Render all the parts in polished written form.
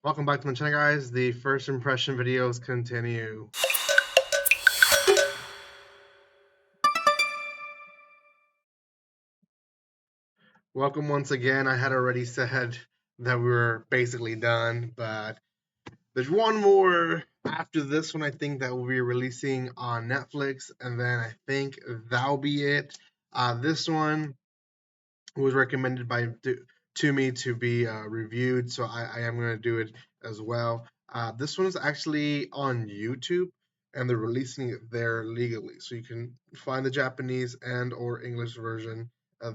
Welcome back to my channel, guys. The first impression videos continue. Welcome once again. I had already said that we were basically done, but there's one more after this one. I think that will be releasing on Netflix, and then I think that'll be it. This one was recommended to me to be reviewed, so I am going to do it as well. This one is actually on YouTube, and they're releasing it there legally, so you can find the Japanese and or English version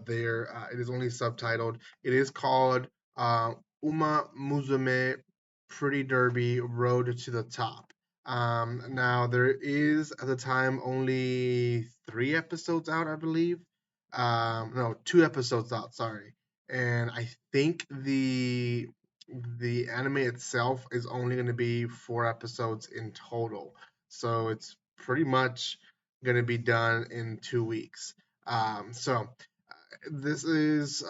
there. It is only subtitled. It is called Umamusume Pretty Derby Road to the Top. Now there is at the time only 3 episodes out, I believe. No, 2 episodes out, sorry. And I think the anime itself is only going to be 4 episodes in total, so it's pretty much going to be done in 2 weeks. So this is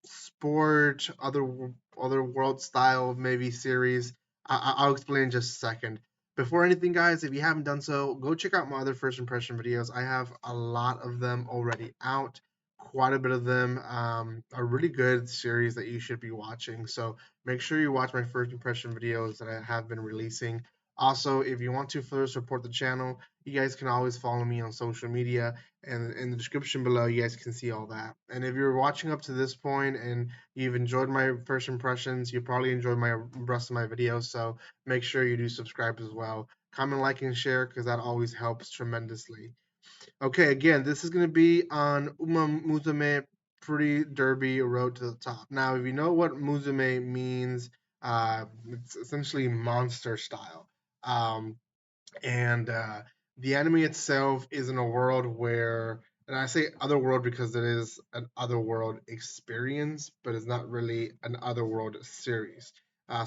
sport, other world style maybe series. I'll explain in just a second. Before anything, guys, if you haven't done so, go check out my other first impression videos. I have a lot of them already out. Quite a bit of them. A really good series that you should be watching. So make sure you watch my first impression videos that I have been releasing. Also, if you want to further support the channel, you guys can always follow me on social media, and in the description below you guys can see all that. And if you're watching up to this point and you've enjoyed my first impressions, you probably enjoyed my rest of my videos, so make sure you do subscribe as well. Comment, like, and share, because that always helps tremendously. Okay, again, this is going to be on Umamusume Pretty Derby Road to the Top. Now, if you know what Musume means, it's essentially monster style. Um, and the anime itself is in a world where, and I say other world because it is an otherworld experience, but it's not really an otherworld series.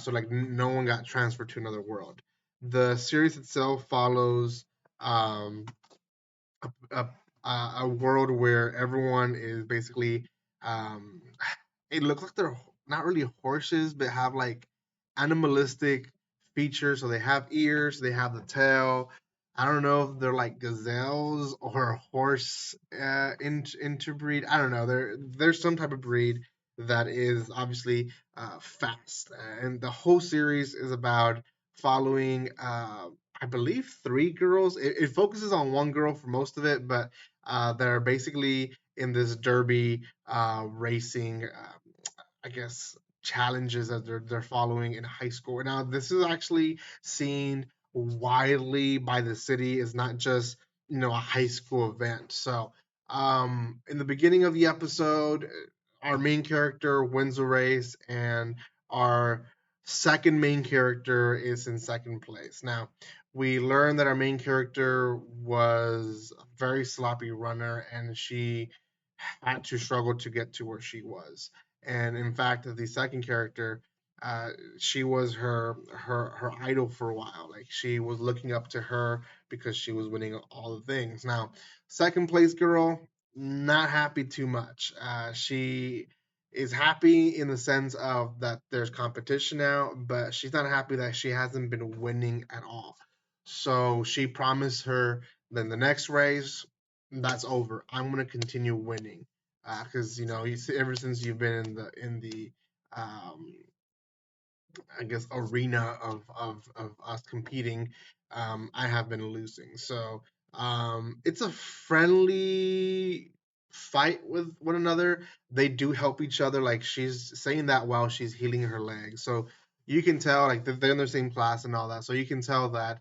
So like no one got transferred to another world. The series itself follows um, a, a world where everyone is basically um, it looks like they're not really horses, but have like animalistic features. So they have ears, they have the tail. I don't know if they're like gazelles or horse interbreed. I don't know. There's some type of breed that is obviously fast, and the whole series is about following. I believe 3 girls. It focuses on one girl for most of it, but they're basically in this derby racing. I guess challenges that they're following in high school. Now, this is actually seen widely by the city. It's not just a high school event. So, in the beginning of the episode, our main character wins a race, and our second main character is in second place. Now, we learn that our main character was a very sloppy runner, and she had to struggle to get to where she was. And in fact, the second character, uh, she was her idol for a while. Like she was looking up to her because she was winning all the things. Now, second place girl, not happy too much. She is happy in the sense of that there's competition now, but she's not happy that she hasn't been winning at all. So she promised her then the next race, that's over. I'm gonna continue winning because you see, ever since you've been in the um, I guess arena of us competing, I have been losing. So it's a friendly fight with one another. They do help each other. Like she's saying that while she's healing her leg, so you can tell like they're in the same class and all that. So you can tell that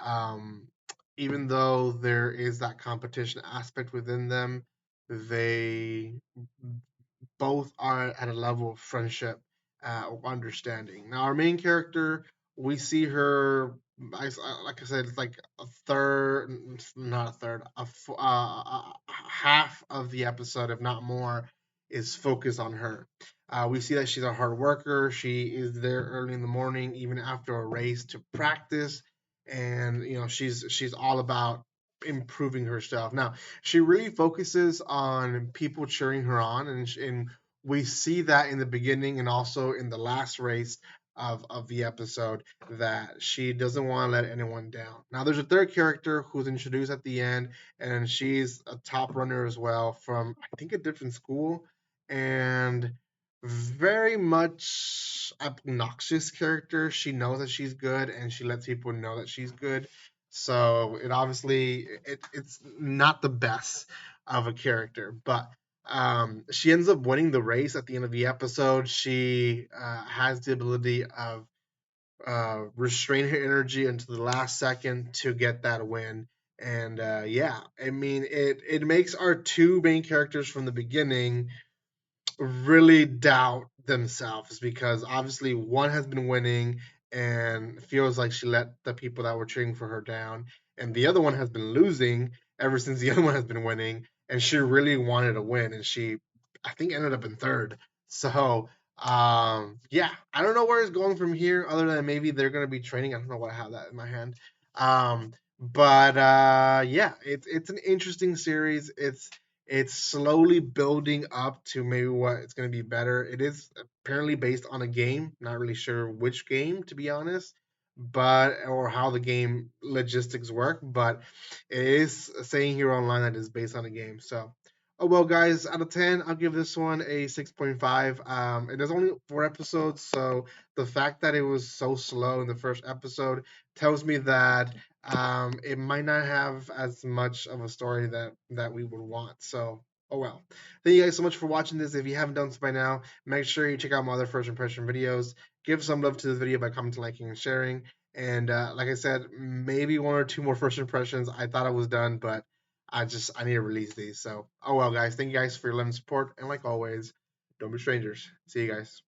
um, even though there is that competition aspect within them, they both are at a level of friendship or understanding. Now, our main character, we see her, like I said, it's like a third, not a third, half of the episode, if not more, is focused on her. We see that she's a hard worker. She is there early in the morning, even after a race, to practice, and she's all about improving herself. Now, she really focuses on people cheering her on, and we see that in the beginning and also in the last race. of the episode that she doesn't want to let anyone down. Now, there's a third character who's introduced at the end, and she's a top runner as well from, I think, a different school, and very much obnoxious character. She knows that she's good, and she lets people know that she's good. So it's not the best of a character, but she ends up winning the race at the end of the episode. She has the ability of restrain her energy until the last second to get that win. And yeah, I mean, it makes our two main characters from the beginning really doubt themselves because obviously one has been winning and feels like she let the people that were cheering for her down, and the other one has been losing ever since the other one has been winning, and she really wanted to win, and she, I think, ended up in third. So, yeah, I don't know where it's going from here, other than maybe they're gonna be training. I don't know what I have that in my hand. But yeah, it's an interesting series. It's slowly building up to maybe what it's going to be better. It is apparently based on a game. Not really sure which game, to be honest, but or how the game logistics work. But it is saying here online that it's based on a game. So, oh well, guys, out of 10, I'll give this one a 6.5. It is only 4 episodes, so the fact that it was so slow in the first episode tells me that it might not have as much of a story that we would want. So, oh well. Thank you guys so much for watching this. If you haven't done so by now, make sure you check out my other first impression videos. Give some love to this video by commenting, liking, and sharing. And like I said, maybe one or two more first impressions. I thought I was done, but I need to release these. So, oh well, guys. Thank you guys for your love and support. And like always, don't be strangers. See you guys.